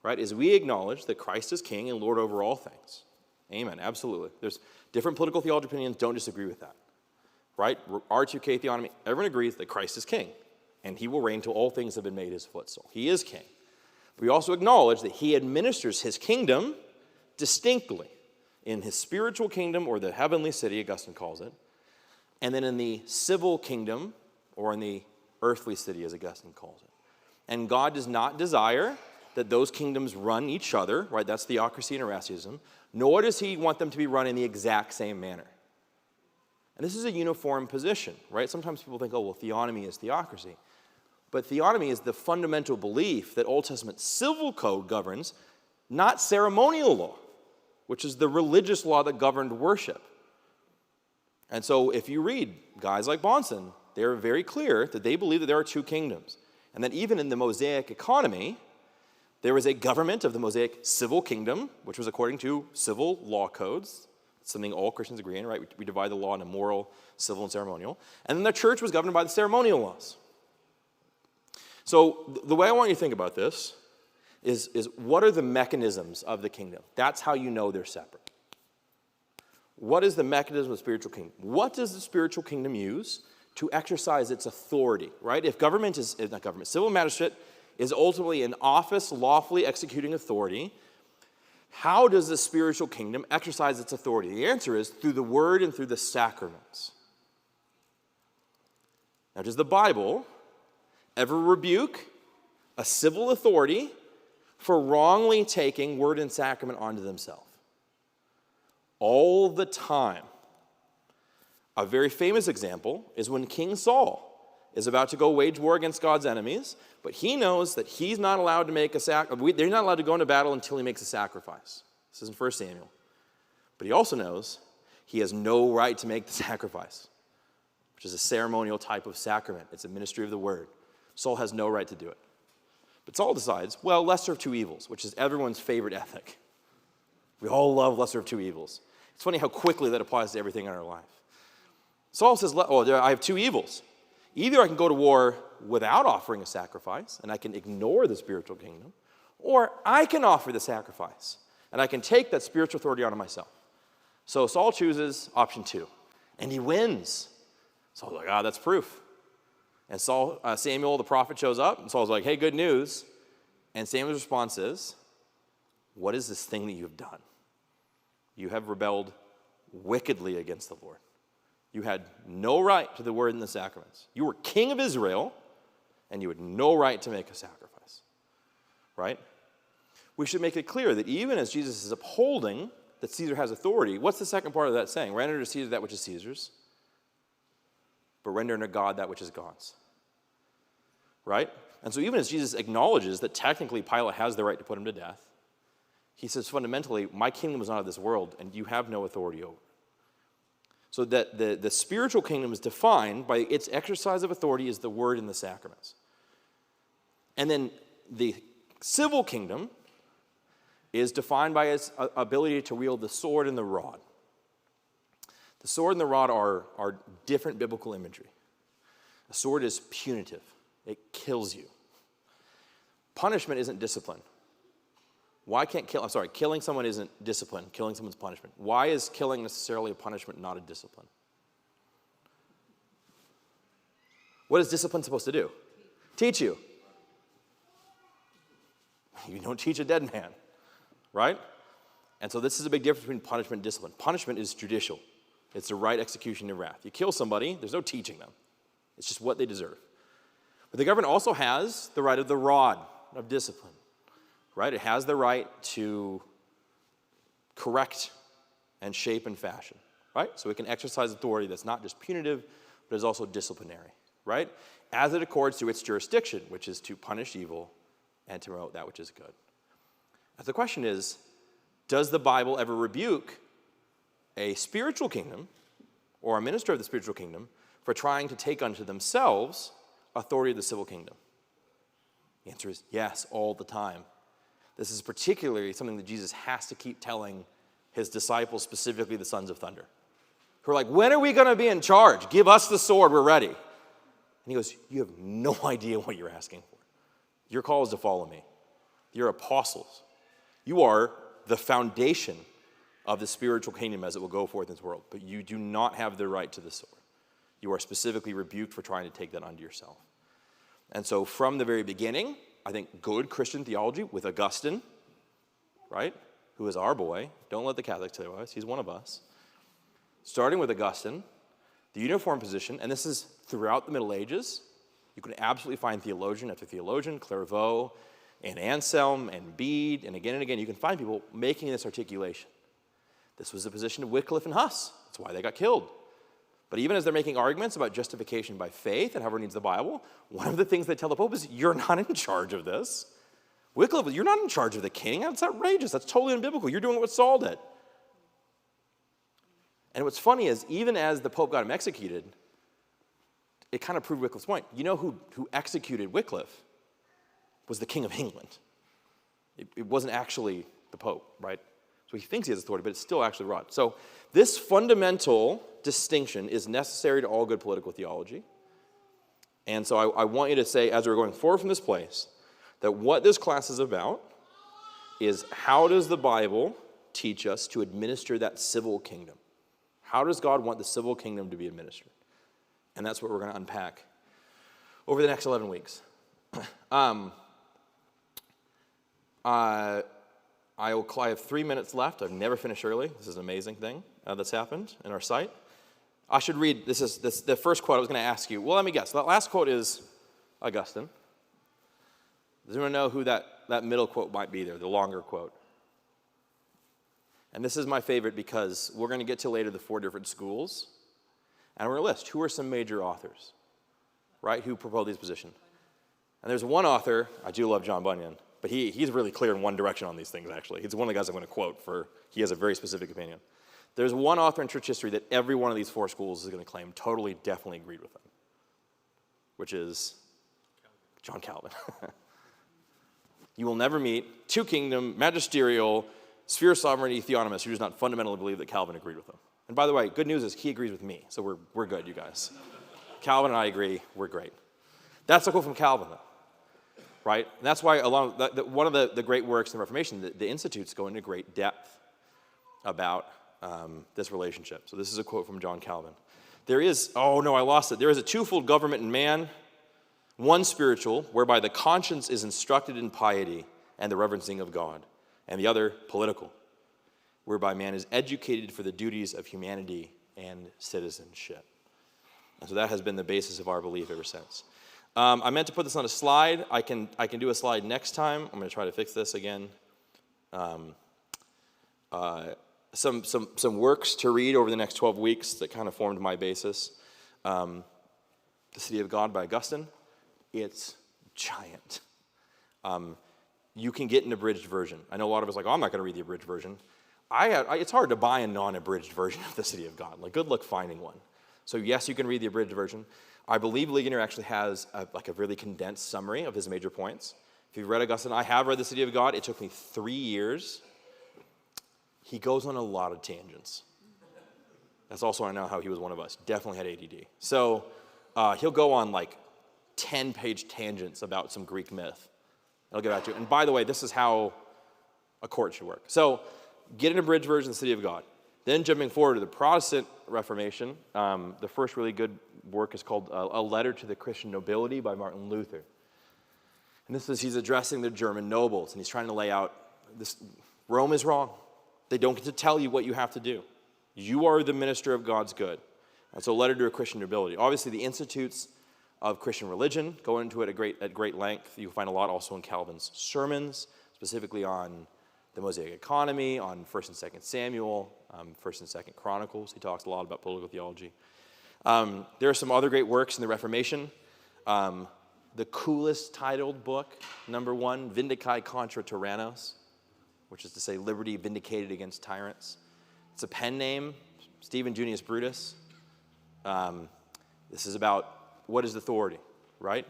right? Is we acknowledge that Christ is king and Lord over all things. Amen, absolutely. There's different political theology opinions, don't disagree with that, right? R2K theonomy, everyone agrees that Christ is king, and he will reign till all things have been made his footstool. He is king. We also acknowledge that he administers his kingdom distinctly in his spiritual kingdom, or the heavenly city, Augustine calls it, and then in the civil kingdom, or in the earthly city, as Augustine calls it. And God does not desire that those kingdoms run each other, right? That's theocracy and Erastism, nor does he want them to be run in the exact same manner. And this is a uniform position, right? Sometimes people think, oh, well, theonomy is theocracy. But theonomy is the fundamental belief that Old Testament civil code governs, not ceremonial law, which is the religious law that governed worship. And so if you read guys like Bahnsen, they're very clear that they believe that there are two kingdoms. And that even in the Mosaic economy, there was a government of the Mosaic civil kingdom, which was according to civil law codes. It's something all Christians agree in, right? We divide the law into moral, civil, and ceremonial. And then the church was governed by the ceremonial laws. So the way I want you to think about this is what are the mechanisms of the kingdom? That's how you know they're separate. What is the mechanism of the spiritual kingdom? What does the spiritual kingdom use to exercise its authority, right? If government is, not government, civil magistrate is ultimately an office lawfully executing authority, how does the spiritual kingdom exercise its authority? The answer is through the word and through the sacraments. Now, does the Bible ever rebuke a civil authority for wrongly taking word and sacrament onto themselves? All the time. A very famous example is when King Saul is about to go wage war against God's enemies, but he knows that he's not allowed to make they're not allowed to go into battle until he makes a sacrifice. This isn't 1 Samuel. But he also knows he has no right to make the sacrifice, which is a ceremonial type of sacrament. It's a ministry of the word. Saul has no right to do it. But Saul decides, well, lesser of two evils, which is everyone's favorite ethic. We all love lesser of two evils. It's funny how quickly that applies to everything in our life. Saul says, I have two evils. Either I can go to war without offering a sacrifice, and I can ignore the spiritual kingdom, or I can offer the sacrifice, and I can take that spiritual authority onto myself. So Saul chooses option 2, and he wins. Saul's like, that's proof. And Samuel, the prophet, shows up, and Saul's like, hey, good news. And Samuel's response is, what is this thing that you have done? You have rebelled wickedly against the Lord. You had no right to the word and the sacraments. You were king of Israel, and you had no right to make a sacrifice. Right? We should make it clear that even as Jesus is upholding that Caesar has authority, what's the second part of that saying? Render to Caesar that which is Caesar's, but render unto God that which is God's. Right? And so even as Jesus acknowledges that technically Pilate has the right to put him to death, he says fundamentally, my kingdom is not of this world, and you have no authority over it. So that the spiritual kingdom is defined by its exercise of authority is the word and the sacraments. And then the civil kingdom is defined by its ability to wield the sword and the rod. The sword and the rod are different biblical imagery. A sword is punitive. It kills you. Punishment isn't discipline. Killing someone isn't discipline. Killing someone's punishment. Why is killing necessarily a punishment, not a discipline? What is discipline supposed to do? Teach you. You don't teach a dead man, right? And so this is a big difference between punishment and discipline. Punishment is judicial. It's the right execution of wrath. You kill somebody, there's no teaching them. It's just what they deserve. But the government also has the right of the rod, of discipline. Right? It has the right to correct and shape and fashion. Right? So it can exercise authority that's not just punitive, but is also disciplinary. Right? As it accords to its jurisdiction, which is to punish evil and to promote that which is good. Now the question is, does the Bible ever rebuke a spiritual kingdom or a minister of the spiritual kingdom for trying to take unto themselves authority of the civil kingdom? The answer is yes, all the time. This is particularly something that Jesus has to keep telling his disciples, specifically the sons of thunder, who are like, when are we going to be in charge? Give us the sword, we're ready. And he goes, you have no idea what you're asking for. Your call is to follow me. You're apostles. You are the foundation of the spiritual kingdom as it will go forth in this world, but you do not have the right to the sword. You are specifically rebuked for trying to take that unto yourself. And so from the very beginning, I think good Christian theology with Augustine, right, who is our boy. Don't let the Catholics tell us. He's one of us. Starting with Augustine, the uniform position, and this is throughout the Middle Ages. You can absolutely find theologian after theologian, Clairvaux, and Anselm, and Bede, and again, you can find people making this articulation. This was the position of Wycliffe and Huss. That's why they got killed. But even as they're making arguments about justification by faith and whoever needs the Bible, one of the things they tell the Pope is, you're not in charge of this. Wycliffe, you're not in charge of the king. That's outrageous. That's totally unbiblical. You're doing what Saul did. And what's funny is, even as the Pope got him executed, it kind of proved Wycliffe's point. You know who executed Wycliffe was the King of England. It wasn't actually the Pope, right? So he thinks he has authority, but it's still actually Rod. So this fundamental distinction is necessary to all good political theology. And so I want you to say, as we're going forward from this place, that what this class is about is how does the Bible teach us to administer that civil kingdom? How does God want the civil kingdom to be administered? And that's what we're going to unpack over the next 11 weeks. I have 3 minutes left. I've never finished early. This is an amazing thing that's happened in our site. I should read, this is the first quote I was going to ask you. Well, let me guess. That last quote is Augustine. Does anyone know who that middle quote might be there, the longer quote? And this is my favorite because we're going to get to later the 4 different schools. And we're going to list who are some major authors, right, who proposed these positions. And there's one author, I do love John Bunyan, but he's really clear in one direction on these things, actually. He's one of the guys I'm going to quote he has a very specific opinion. There's one author in church history that every one of these four schools is going to claim totally, definitely agreed with them, which is John Calvin. You will never meet two kingdom, magisterial, sphere of sovereignty theonomist who does not fundamentally believe that Calvin agreed with them. And by the way, good news is he agrees with me, so we're good, you guys. Calvin and I agree, we're great. That's a quote from Calvin, though, right? And that's why one of the great works in the Reformation, the Institutes go into great depth about this relationship. So this is a quote from John Calvin. There is a twofold government in man, one spiritual, whereby the conscience is instructed in piety and the reverencing of God, and the other political, whereby man is educated for the duties of humanity and citizenship. And so that has been the basis of our belief ever since. I meant to put this on a slide. I can do a slide next time. I'm going to try to fix this again. Some works to read over the next 12 weeks that kind of formed my basis. The City of God by Augustine. It's giant. You can get an abridged version. I know a lot of us are like, I'm not going to read the abridged version. It's hard to buy a non-abridged version of the City of God. Like, good luck finding one. So yes, you can read the abridged version. I believe Ligonier actually has a really condensed summary of his major points. If you've read Augustine, I have read the City of God. It took me 3 years. He goes on a lot of tangents. That's also I know how he was one of us. Definitely had ADD. So he'll go on like 10-page tangents about some Greek myth. I'll get back to it. And by the way, this is how a court should work. So get an abridged version of the City of God. Then jumping forward to the Protestant Reformation, the first really good work is called A Letter to the Christian Nobility by Martin Luther. And he's addressing the German nobles, and he's trying to lay out this: Rome is wrong. They don't get to tell you what you have to do. You are the minister of God's good. And so a letter to a Christian nobility. Obviously, the Institutes of Christian Religion go into it at great length. You'll find a lot also in Calvin's sermons, specifically on the Mosaic economy, on 1st and 2nd Samuel, 1st and 2nd Chronicles. He talks a lot about political theology. There are some other great works in the Reformation. The coolest titled book, number 1, Vindicae contra Tyrannos, which is to say liberty vindicated against tyrants. It's a pen name, Stephen Junius Brutus. This is about what is authority, right?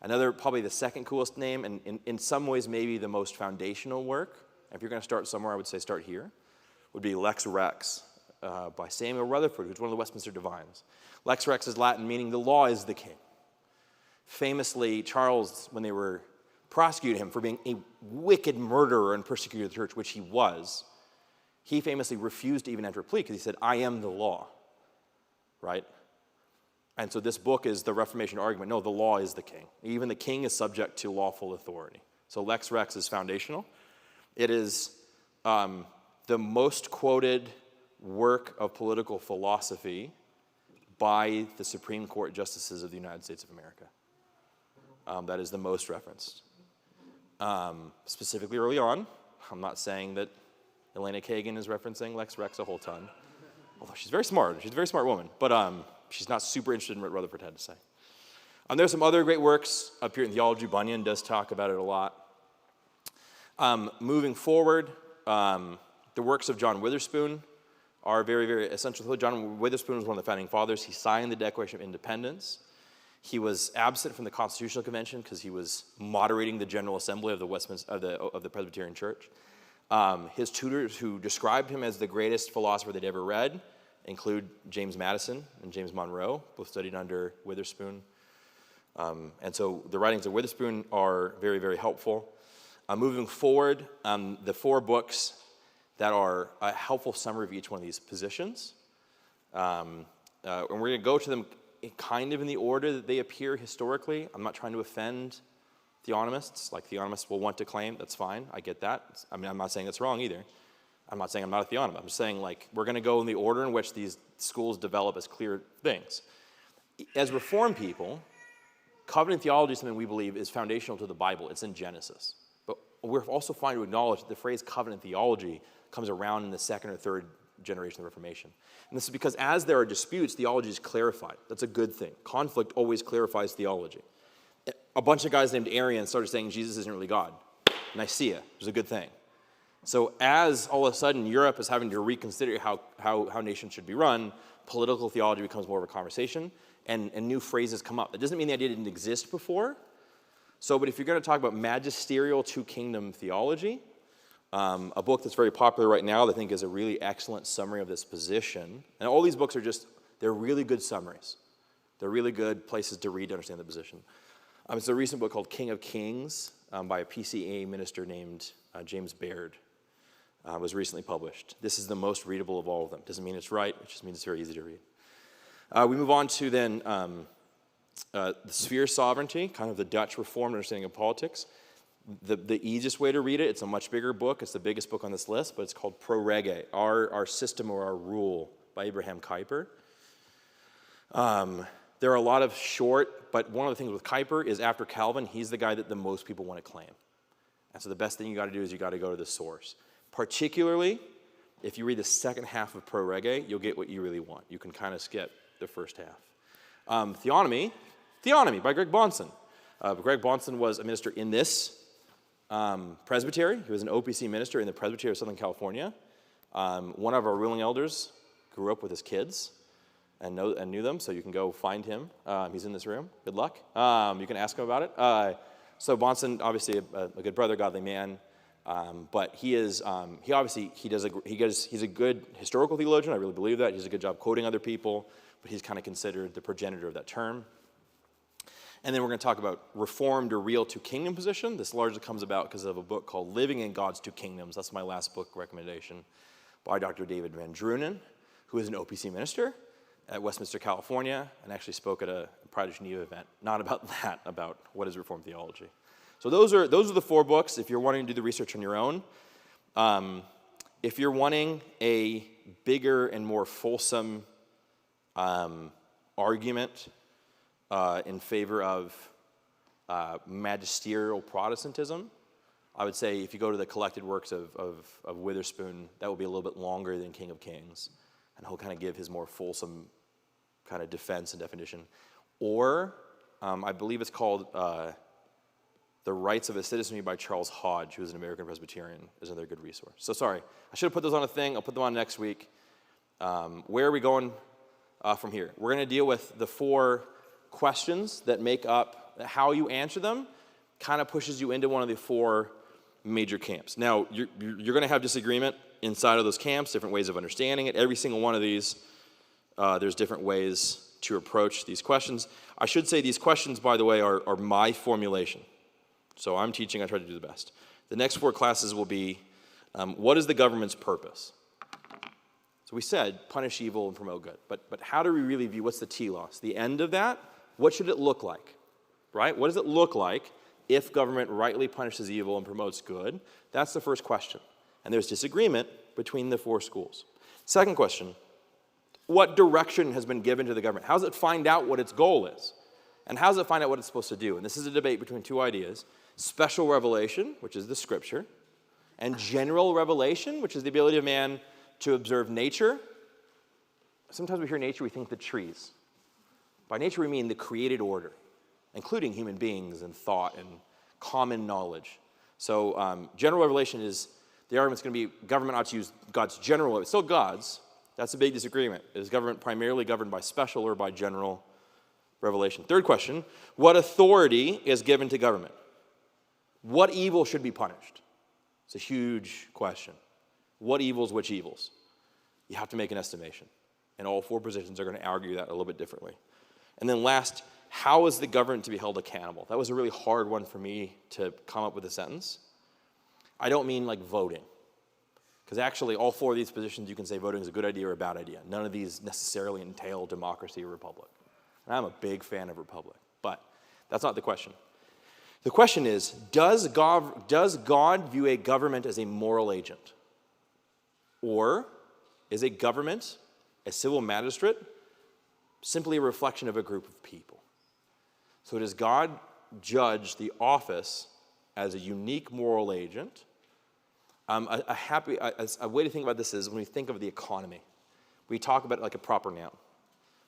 Another, probably the second coolest name, and in some ways maybe the most foundational work, if you're going to start somewhere, I would say start here, would be Lex Rex by Samuel Rutherford, who's one of the Westminster Divines. Lex Rex is Latin, meaning the law is the king. Famously, Charles, when they were prosecuting him for being a wicked murderer and persecutor of the church, which he was, he famously refused to even enter a plea because he said, I am the law, right? And so this book is the Reformation argument. No, the law is the king. Even the king is subject to lawful authority. So Lex Rex is foundational. It is the most quoted work of political philosophy by the Supreme Court justices of the United States of America. That is the most referenced. Specifically early on, I'm not saying that Elena Kagan is referencing Lex Rex a whole ton, although she's very smart. She's a very smart woman, but she's not super interested in what Rutherford had to say. There's some other great works up here in theology. Bunyan does talk about it a lot. Moving forward, the works of John Witherspoon are very, very essential. John Witherspoon was one of the founding fathers. He signed the Declaration of Independence. He was absent from the Constitutional Convention because he was moderating the General Assembly of the Presbyterian Church. His tutors, who described him as the greatest philosopher they'd ever read, include James Madison and James Monroe, both studied under Witherspoon. And so the writings of Witherspoon are very, very helpful. Moving forward, the 4 books that are a helpful summary of each one of these positions. And we're going to go to them kind of in the order that they appear historically. I'm not trying to offend theonomists. Like, theonomists will want to claim, that's fine, I get that. I mean, I'm not saying that's wrong either. I'm not saying I'm not a theonomist. I'm saying, like, we're going to go in the order in which these schools develop as clear things. As Reformed people, covenant theology is something we believe is foundational to the Bible. It's in Genesis. But we're also fine to acknowledge that the phrase covenant theology comes around in the 2nd or 3rd generation of the Reformation. And this is because as there are disputes, theology is clarified. That's a good thing. Conflict always clarifies theology. A bunch of guys named Arian started saying Jesus isn't really God. Nicaea. It was a good thing. So as all of a sudden Europe is having to reconsider how nations should be run, political theology becomes more of a conversation, and new phrases come up. That doesn't mean the idea didn't exist before. So, but if you're going to talk about magisterial two-kingdom theology, a book that's very popular right now that I think is a really excellent summary of this position, and all these books are they're really good summaries. They're really good places to read to understand the position. It's a recent book called King of Kings by a PCA minister named James Baird. Was recently published. This is the most readable of all of them. Doesn't mean it's right, it just means it's very easy to read. We move on to then the sphere sovereignty, kind of the Dutch Reformed understanding of politics. The easiest way to read it, it's a much bigger book. It's the biggest book on this list, but it's called Pro Rege, Our System or Our Rule by Abraham Kuyper. There are a lot of short, but one of the things with Kuyper is after Calvin, he's the guy that the most people want to claim. And so the best thing you got to do is you got to go to the source. Particularly, if you read the second half of Pro Rege, you'll get what you really want. You can kind of skip the first half. Theonomy by Greg Bahnsen. Greg Bahnsen was a minister in this presbytery. He was an OPC minister in the Presbytery of Southern California. One of our ruling elders grew up with his kids and knew them, so you can go find him. He's in this room. Good luck. You can ask him about it. So Bahnsen, obviously a good brother, godly man. But he's a good historical theologian. I really believe that. He does a good job quoting other people, but he's kind of considered the progenitor of that term. And then we're going to talk about reformed or real two-kingdom position. This largely comes about because of a book called Living in God's Two Kingdoms. That's my last book recommendation by Dr. David Van Drunen, who is an OPC minister at Westminster, California, and actually spoke at a Pride of Geneva event. Not about that, about what is Reformed theology. So those are the 4 books if you're wanting to do the research on your own. If you're wanting a bigger and more fulsome argument in favor of magisterial Protestantism, I would say if you go to the collected works of Witherspoon, that will be a little bit longer than King of Kings, and he'll kind of give his more fulsome kind of defense and definition. Or I believe it's called The Rights of a Citizenry by Charles Hodge, who is an American Presbyterian, is another good resource. So sorry, I should have put those on a thing. I'll put them on next week. Where are we going from here? We're going to deal with the 4 questions that make up how you answer them, kind of pushes you into one of the 4 major camps. Now, you're going to have disagreement inside of those camps, different ways of understanding it. Every single one of these, there's different ways to approach these questions. I should say these questions, by the way, are my formulation. So I'm teaching, I try to do the best. The next 4 classes will be, what is the government's purpose? So we said, punish evil and promote good. But how do we really view, what's the telos? The end of that, what should it look like? Right? What does it look like if government rightly punishes evil and promotes good? That's the first question. And there's disagreement between the 4 schools. Second question, what direction has been given to the government? How does it find out what its goal is? And how does it find out what it's supposed to do? And this is a debate between 2 ideas. Special revelation, which is the scripture, and general revelation, which is the ability of man to observe nature. Sometimes we hear nature, we think the trees. By nature we mean the created order, including human beings and thought and common knowledge. So general revelation is, the argument's going to be government ought to use God's general, it's still God's. That's a big disagreement. Is government primarily governed by special or by general revelation? Third question, what authority is given to government? What evil should be punished? It's a huge question. What evils, which evils? You have to make an estimation. And all 4 positions are going to argue that a little bit differently. And then last, how is the government to be held accountable? That was a really hard one for me to come up with a sentence. I don't mean like voting. Because actually all 4 of these positions you can say voting is a good idea or a bad idea. None of these necessarily entail democracy or republic. And I'm a big fan of republic. But that's not the question. The question is, does God view a government as a moral agent? Or is a government, a civil magistrate, simply a reflection of a group of people? So does God judge the office as a unique moral agent? A way to think about this is when we think of the economy. We talk about it like a proper noun.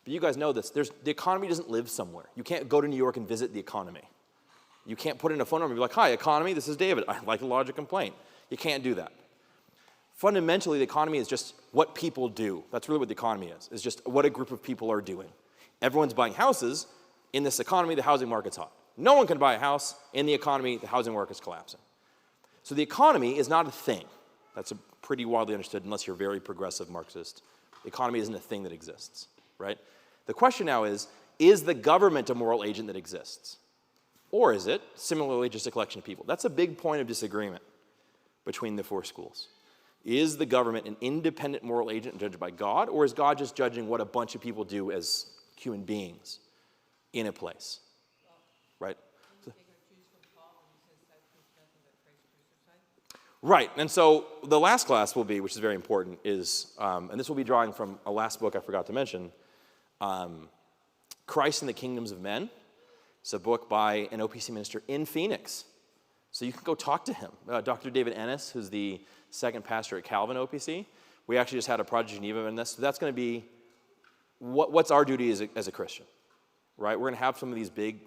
But you guys know this. The economy doesn't live somewhere. You can't go to New York and visit the economy. You can't put in a phone number and be like, hi, economy, this is David. I'd like to lodge a complaint. You can't do that. Fundamentally, the economy is just what people do. That's really what the economy is just what a group of people are doing. Everyone's buying houses. In this economy, the housing market's hot. No one can buy a house. In the economy, the housing market's collapsing. So the economy is not a thing. That's pretty widely understood unless you're a very progressive Marxist. The economy isn't a thing that exists, right? The question now is the government a moral agent that exists? Or is it, similarly, just a collection of people? That's a big point of disagreement between the four schools. Is the government an independent moral agent judged by God, or is God just judging what a bunch of people do as human beings in a place? Right? Right, and so the last class will be, which is very important, is, and this will be drawing from a last book I forgot to mention, Christ and the Kingdoms of Men. It's a book by an OPC minister in Phoenix. So you can go talk to him. Dr. David Ennis, who's the second pastor at Calvin OPC. We actually just had a Project Geneva in this. So that's going to be what's our duty as a Christian, right? We're going to have some of these big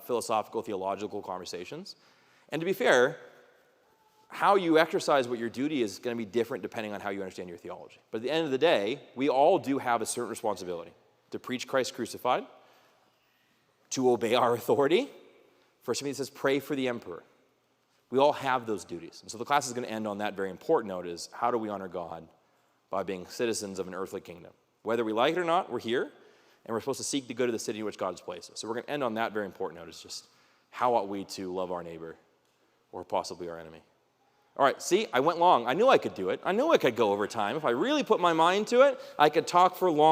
philosophical, theological conversations. And to be fair, how you exercise what your duty is going to be different depending on how you understand your theology. But at the end of the day, we all do have a certain responsibility to preach Christ crucified, to obey our authority. 1 Timothy says, pray for the emperor. We all have those duties. And so the class is going to end on that very important note is, how do we honor God? By being citizens of an earthly kingdom. Whether we like it or not, we're here, and we're supposed to seek the good of the city in which God has placed us. So we're going to end on that very important note, is just, how ought we to love our neighbor, or possibly our enemy? All right, see, I went long. I knew I could do it. I knew I could go over time. If I really put my mind to it, I could talk for long.